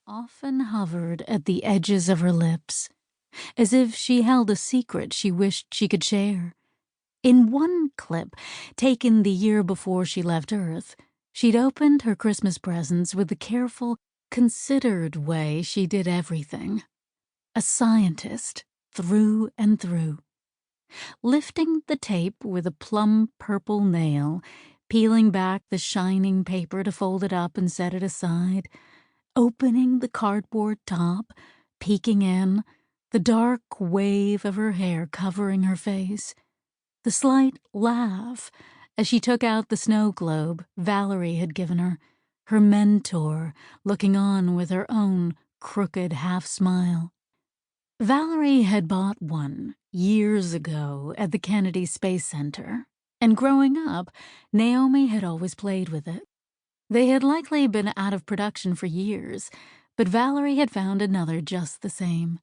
often hovered at the edges of her lips, as if she held a secret she wished she could share. In one clip, taken the year before she left Earth, she'd opened her Christmas presents with the careful, considered way she did everything. A scientist, through and through. Lifting the tape with a plum purple nail, peeling back the shining paper to fold it up and set it aside, opening the cardboard top, peeking in, the dark wave of her hair covering her face, the slight laugh as she took out the snow globe Valerie had given her mentor looking on with her own crooked half-smile. Valerie had bought one years ago at the Kennedy Space Center, and growing up, Naomi had always played with it. They had likely been out of production for years, but Valerie had found another just the same.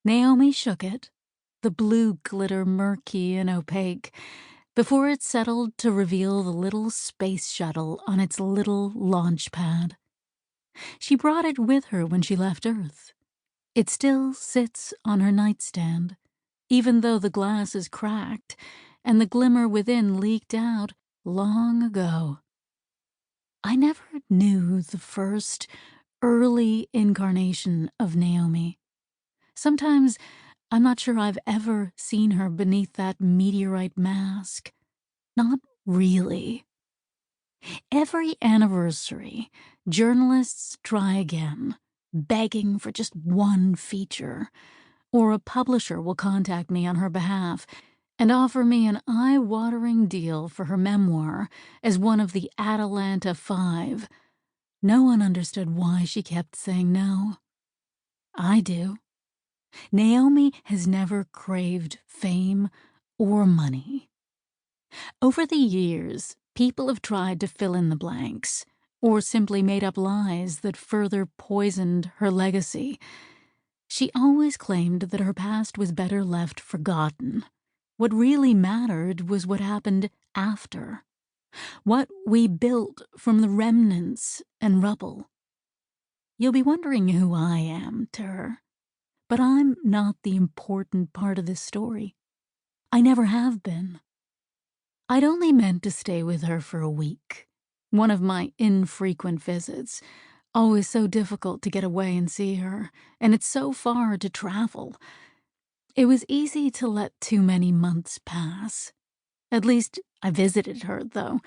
Naomi shook it, the blue glitter murky and opaque, before it settled to reveal the little space shuttle on its little launch pad. She brought it with her when she left Earth. It still sits on her nightstand, even though the glass is cracked and the glimmer within leaked out long ago. I never knew the first, early incarnation of Naomi. Sometimes I'm not sure I've ever seen her beneath that meteorite mask. Not really. Every anniversary, journalists try again, begging for just one feature, or a publisher will contact me on her behalf and offer me an eye-watering deal for her memoir as one of the Atalanta 5. No one understood why she kept saying no. I do. Naomi has never craved fame or money. Over the years, people have tried to fill in the blanks, or simply made up lies that further poisoned her legacy. She always claimed that her past was better left forgotten. What really mattered was what happened after. What we built from the remnants and rubble. You'll be wondering who I am to her, but I'm not the important part of this story. I never have been. I'd only meant to stay with her for a week, one of my infrequent visits. Always so difficult to get away and see her, and it's so far to travel. It was easy to let too many months pass. At least I visited her, though.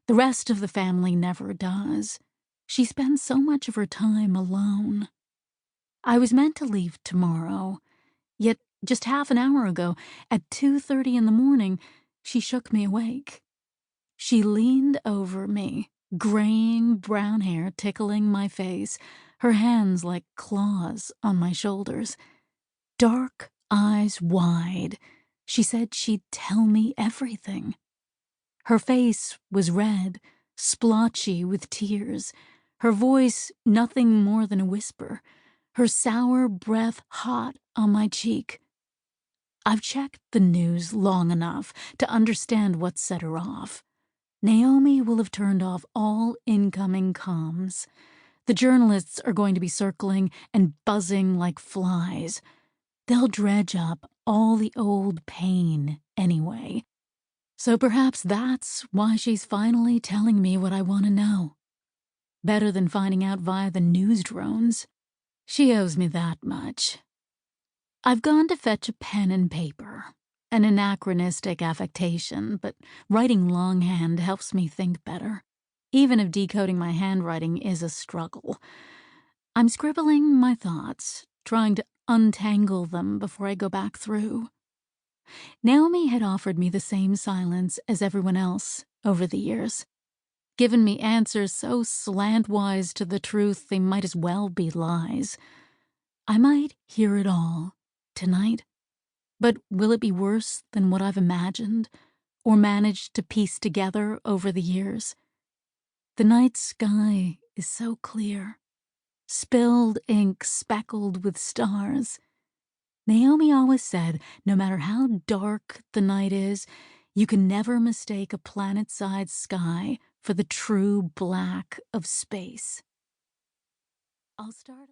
The rest of the family never does. She spends so much of her time alone. I was meant to leave tomorrow, yet just half an hour ago, at 2:30 in the morning, she shook me awake. She leaned over me, graying brown hair tickling my face, her hands like claws on my shoulders. Dark eyes wide, she said she'd tell me everything. Her face was red, splotchy with tears, her voice nothing more than a whisper, her sour breath hot on my cheek. I've checked the news long enough to understand what set her off. Naomi will have turned off all incoming comms. The journalists are going to be circling and buzzing like flies. They'll dredge up all the old pain anyway. So perhaps that's why she's finally telling me what I want to know. Better than finding out via the news drones. She owes me that much. I've gone to fetch a pen and paper. An anachronistic affectation, but writing longhand helps me think better, even if decoding my handwriting is a struggle. I'm scribbling my thoughts, trying to untangle them before I go back through. Naomi had offered me the same silence as everyone else over the years, given me answers so slantwise to the truth they might as well be lies. I might hear it all tonight. But will it be worse than what I've imagined or managed to piece together over the years? The night sky is so clear, spilled ink speckled with stars. Naomi always said, no matter how dark the night is, you can never mistake a planet-sized sky for the true black of space. I'll start